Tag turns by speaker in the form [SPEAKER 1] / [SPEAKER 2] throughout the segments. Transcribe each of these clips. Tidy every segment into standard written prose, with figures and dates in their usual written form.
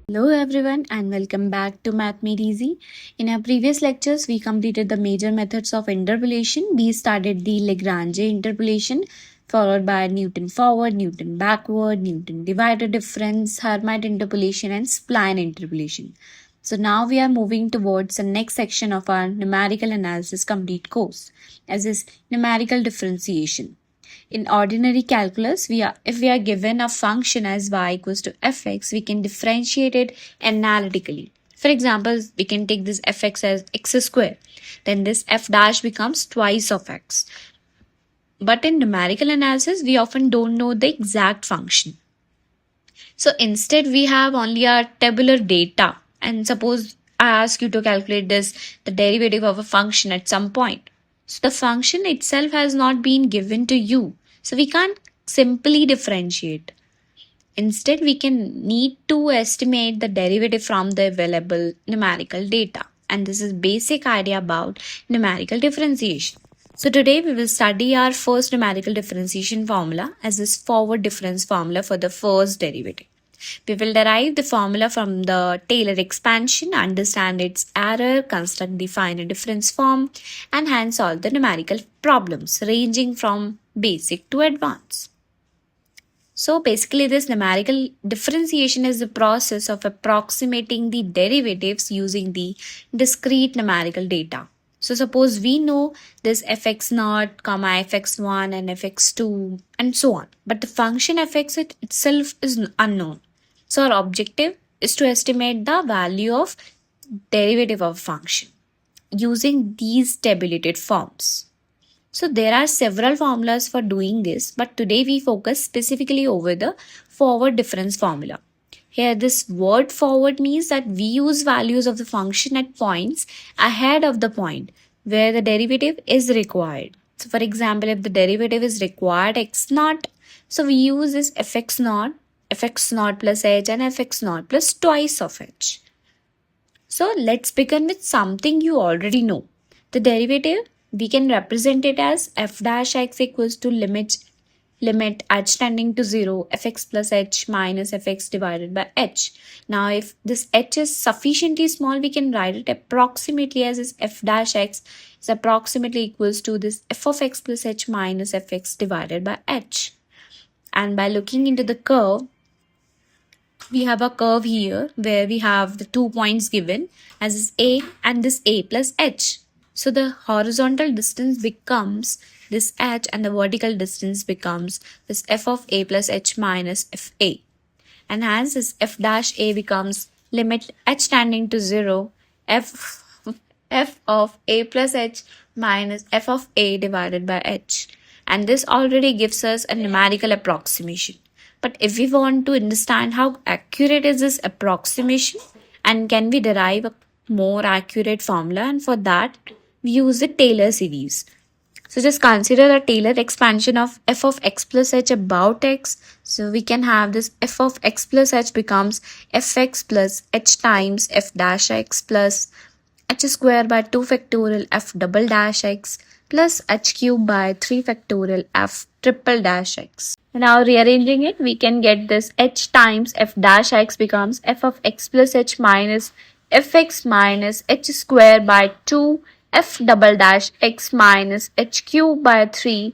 [SPEAKER 1] Hello everyone and welcome back to Math Made Easy. In our previous lectures, we completed the major methods of interpolation. We started the Lagrange interpolation, followed by Newton forward, Newton backward, Newton divider difference, Hermite interpolation, and spline interpolation. So now we are moving towards the next section of our numerical analysis complete course, as is numerical differentiation. In ordinary calculus, if we are given a function as y equals to fx, we can differentiate it analytically. For example, we can take this fx as x square. Then this f dash becomes twice of x. But in numerical analysis, we often don't know the exact function. So instead, we have only our tabular data. And suppose I ask you to calculate the derivative of a function at some point. So the function itself has not been given to you. So we can't simply differentiate. Instead, we can need to estimate the derivative from the available numerical data. And this is basic idea about numerical differentiation. So today we will study our first numerical differentiation formula as this forward difference formula for the first derivative. We will derive the formula from the Taylor expansion, understand its error, construct the final difference form, and hence solve the numerical problems ranging from basic to advanced. So basically this numerical differentiation is the process of approximating the derivatives using the discrete numerical data. So suppose we know this fx0, fx1 and fx2 and so on. But the function fx itself is unknown. So our objective is to estimate the value of derivative of a function using these tabulated forms. So there are several formulas for doing this, but today we focus specifically over the forward difference formula. Here this word forward means that we use values of the function at points ahead of the point where the derivative is required. So for example, if the derivative is required x0, so we use this fx0 plus h and fx0 plus twice of h. So let's begin with something you already know. The derivative, we can represent it as f dash x equals to limit h tending to 0 fx plus h minus fx divided by h. Now if this h is sufficiently small, we can write it approximately as this f dash x is approximately equals to this f of x plus h minus fx divided by h. And by looking into the curve, we have a curve here where we have the 2 points given as this a and this a plus h. So the horizontal distance becomes this h and the vertical distance becomes this f of a plus h minus fa. And hence this f dash a becomes limit h tending to 0 f of a plus h minus f of a divided by h. And this already gives us a numerical approximation. But if we want to understand how accurate is this approximation and can we derive a more accurate formula, and for that we use the Taylor series. So just consider the Taylor expansion of f of x plus h about x. So we can have this f of x plus h becomes fx plus h times f dash x plus h square by 2 factorial f double dash x plus h cube by 3 factorial f triple dash x. Now rearranging it, we can get this h times f dash x becomes f of x plus h minus fx minus h square by 2 f double dash x minus h cube by 3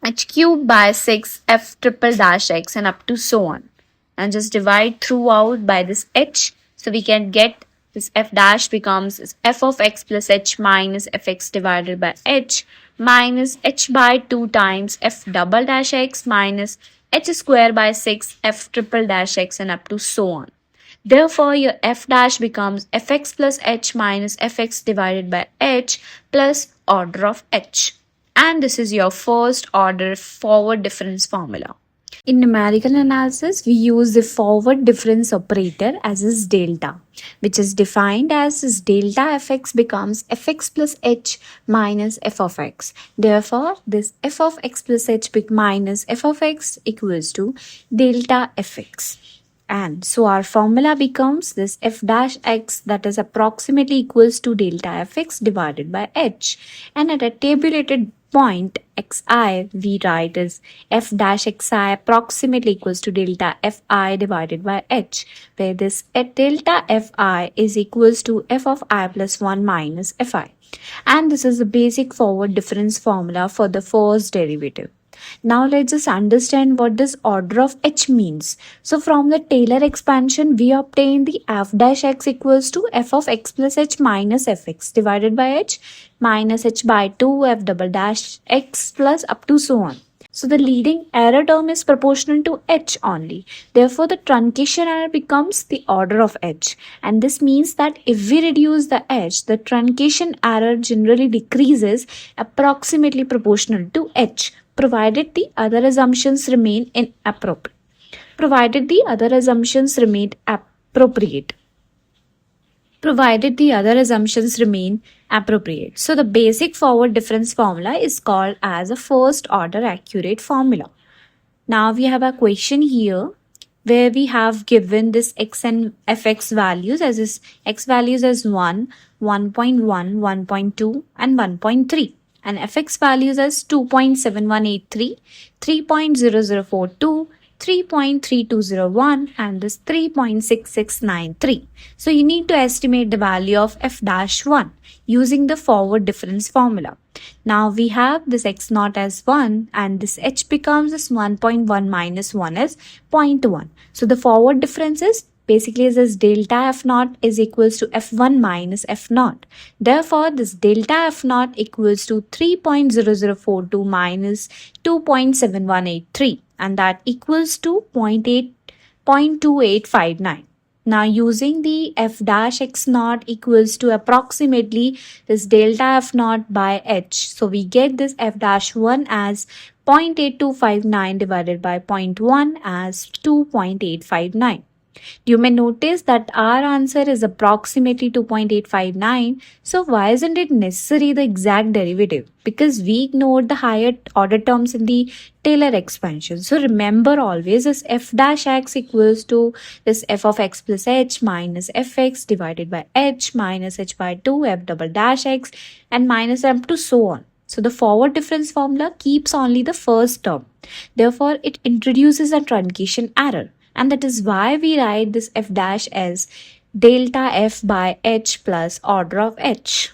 [SPEAKER 1] h cube by 6 f triple dash x and up to so on. And just divide throughout by this h. So we can get this f dash becomes f of x plus h minus fx divided by h minus h by 2 times f double dash x minus h square by 6 f triple dash x and up to so on. Therefore, your f dash becomes fx plus h minus fx divided by h plus order of h. And this is your first order forward difference formula. In numerical analysis, we use the forward difference operator as is delta, which is defined as this delta fx becomes fx plus h minus f of x. Therefore, this f of x plus h minus f of x equals to delta fx. And so our formula becomes this f dash x, that is approximately equals to delta fx divided by h. And at a tabulated point xi we write is f dash xi approximately equals to delta fi divided by h, where this delta fi is equals to f of I plus 1 minus fi. And this is the basic forward difference formula for the first derivative. Now let's just understand what this order of h means. So from the Taylor expansion, we obtain the f dash x equals to f of x plus h minus fx divided by h minus h by 2 f double dash x plus up to so on. So the leading error term is proportional to h only. Therefore, the truncation error becomes the order of h. And this means that if we reduce the h, the truncation error generally decreases approximately proportional to h, provided the other assumptions remain inappropriate. Provided the other assumptions remain appropriate. Provided the other assumptions remain appropriate. So the basic forward difference formula is called as a first order accurate formula. Now we have a question here where we have given this x and fx values as is x values as 1, 1.1, 1.2 and 1.3 and fx values as 2.7183, 3.0042, 3.3201 and this 3.6693. So you need to estimate the value of f dash 1 using the forward difference formula. Now we have this x naught as 1 and this h becomes this 1.1 minus 1 as 0.1. So the forward difference is basically this delta f naught is equals to f1 minus f naught. Therefore, this delta f naught equals to 3.0042 minus 2.7183 and that equals to 0.2859. Now using the f dash x naught equals to approximately this delta f naught by h. So we get this f dash 1 as 0.8259 divided by 0.1 as 2.859. You may notice that our answer is approximately 2.859. So why isn't it necessary the exact derivative? Because we ignored the higher order terms in the Taylor expansion. So remember always this f dash x equals to this f of x plus h minus fx divided by h minus h by 2 f double dash x and minus m to so on. So the forward difference formula keeps only the first term. Therefore, it introduces a truncation error. And that is why we write this f dash as delta f by h plus order of h.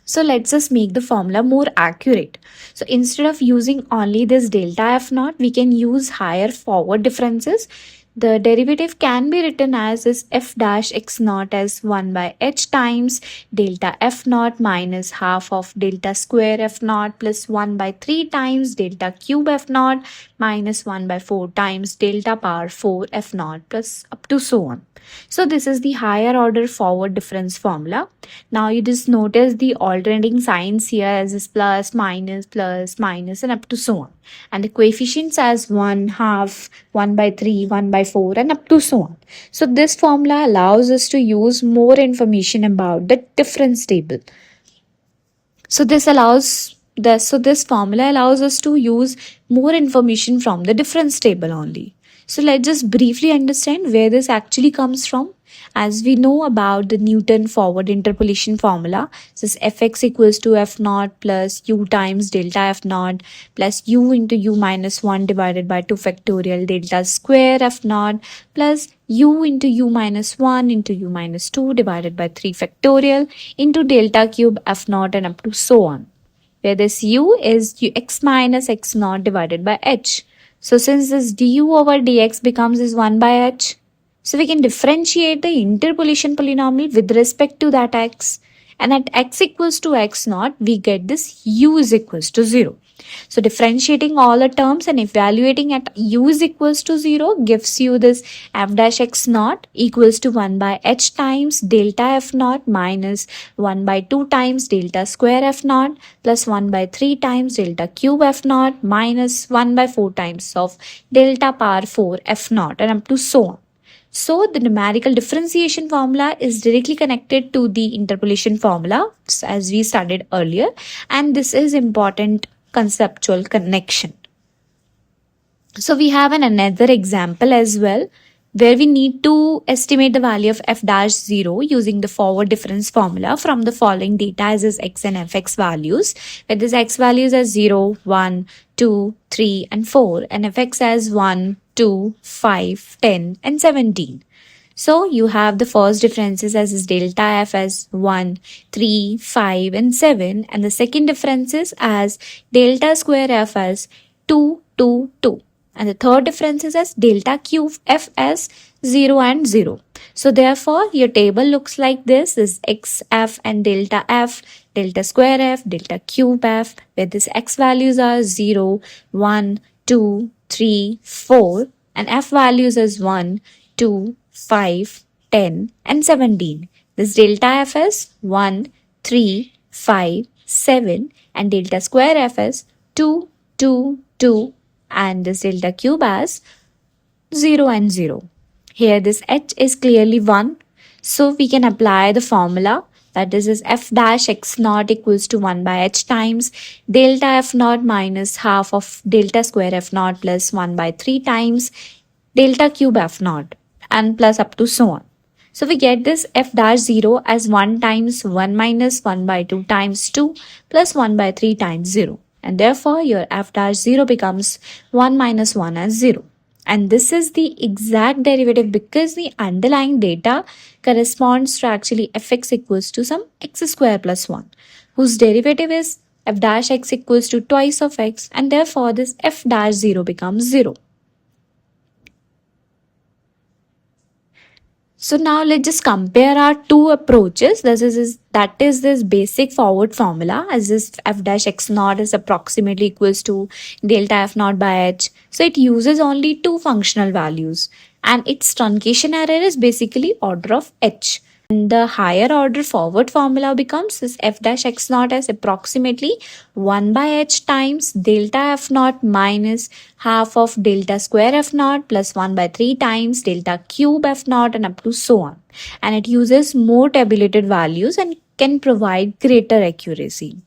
[SPEAKER 1] So let's just make the formula more accurate. So instead of using only this delta f naught, we can use higher forward differences. The derivative can be written as this f dash x naught as 1 by h times delta f naught minus half of delta square f naught plus 1 by 3 times delta cube f naught minus 1 by 4 times delta power 4 f naught plus up to so on. So this is the higher order forward difference formula. Now you just notice the alternating signs here as this plus, minus and up to so on. And the coefficients as 1, half, 1 by 3, 1 by 4 and up to so on. So this formula allows us to use more information about the difference table. So this formula allows us to use more information from the difference table only. So let's just briefly understand where this actually comes from. As we know about the Newton forward interpolation formula, this fx equals to f naught plus u times delta f naught plus u into u minus 1 divided by 2 factorial delta square f naught plus u into u minus 1 into u minus 2 divided by 3 factorial into delta cube f naught and up to so on, where this u is x minus x naught divided by h. So since this du over dx becomes this 1 by h, so we can differentiate the interpolation polynomial with respect to that x. And at x equals to x naught, we get this u is equals to 0. So differentiating all the terms and evaluating at u is equals to 0 gives you this f dash x naught equals to 1 by h times delta f naught minus 1 by 2 times delta square f naught plus 1 by 3 times delta cube f naught minus 1 by 4 times of delta power 4 f naught and up to so on. So the numerical differentiation formula is directly connected to the interpolation formula as we studied earlier, and this is important conceptual connection. So we have another example as well where we need to estimate the value of f dash 0 using the forward difference formula from the following data as is x and fx values, where this x values as 0, 1, 2, 3, and 4, and fx as 1, 2, 5, 10, and 17. So you have the first differences as is delta f as 1, 3, 5, and 7, and the second differences as delta square f as 2, 2, 2. And the third difference is as delta cube f as 0 and 0. So therefore, your table looks like this is x f and delta f, delta square f, delta cube f, where this x values are 0, 1, 2, 3, 4, and f values is 1, 2, 5, 10, and 17. This delta f is 1, 3, 5, 7, and delta square f is 2, 2, 2, and this delta cube as 0 and 0. Here this h is clearly 1. So we can apply the formula, that is f dash x naught equals to 1 by h times delta f naught minus half of delta square f naught plus 1 by 3 times delta cube f naught, and plus up to so on. So we get this f dash 0 as 1 times 1 minus 1 by 2 times 2 plus 1 by 3 times 0. And therefore your f dash 0 becomes 1 minus 1 as 0. And this is the exact derivative because the underlying data corresponds to actually fx equals to some x square plus 1, whose derivative is f dash x equals to twice of x, and therefore this f dash 0 becomes 0. So now let's just compare our two approaches. That is this basic forward formula, as this f dash x naught is approximately equals to delta f naught by h. So it uses only two functional values, and its truncation error is basically order of h. And the higher order forward formula becomes this f dash x naught as approximately 1 by h times delta f naught minus half of delta square f naught plus 1 by 3 times delta cube f naught, and up to so on. And it uses more tabulated values and can provide greater accuracy.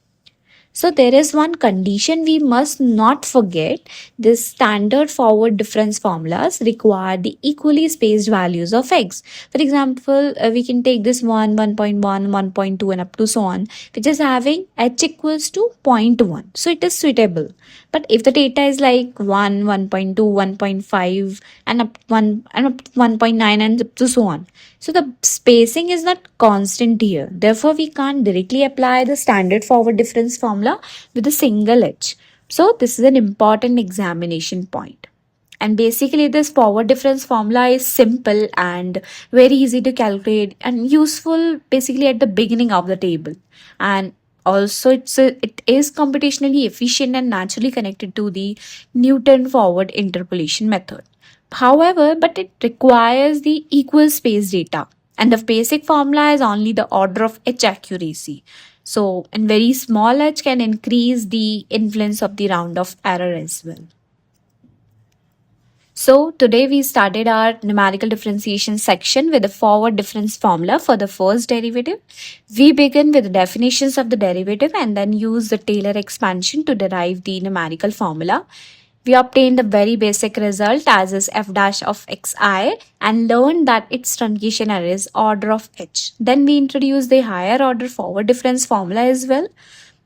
[SPEAKER 1] So there is one condition we must not forget. This standard forward difference formulas require the equally spaced values of x. For example, we can take this 1, 1.1, 1.2, and up to so on, which is having h equals to 0.1. So it is suitable. But if the data is like 1, 1.2, 1.5, and up 1.9 and up to so on, so the spacing is not constant here. Therefore, we can't directly apply the standard forward difference formula with a single h. So this is an important examination point. And basically this forward difference formula is simple and very easy to calculate and useful basically at the beginning of the table. And also it is computationally efficient and naturally connected to the Newton forward interpolation method. However, but it requires the equal space data, and the basic formula is only the order of h accuracy. So, and very small h can increase the influence of the round of error as well. So today we started our numerical differentiation section with the forward difference formula for the first derivative. We begin with the definitions of the derivative and then use the Taylor expansion to derive the numerical formula. We obtained the very basic result as is f dash of xi and learned that its truncation error is order of h. Then we introduced the higher order forward difference formula as well.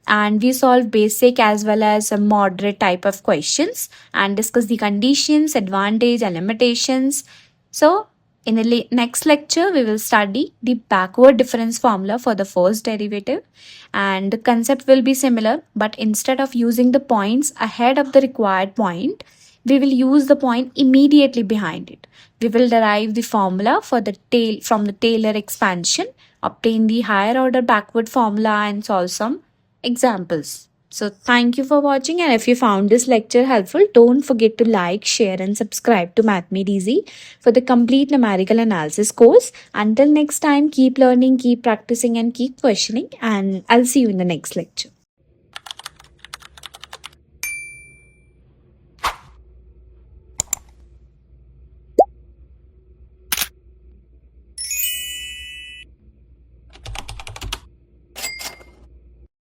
[SPEAKER 1] And we solve basic as well as a moderate type of questions and discuss the conditions, advantage, and limitations. So in the next lecture, we will study the backward difference formula for the first derivative, and the concept will be similar, but instead of using the points ahead of the required point, we will use the point immediately behind it. We will derive the formula for from the Taylor expansion, obtain the higher order backward formula, and solve some examples. So thank you for watching, and if you found this lecture helpful, don't forget to like, share, and subscribe to Math Made Easy for the complete numerical analysis course. Until next time, keep learning, keep practicing, and keep questioning, and I'll see you in the next lecture.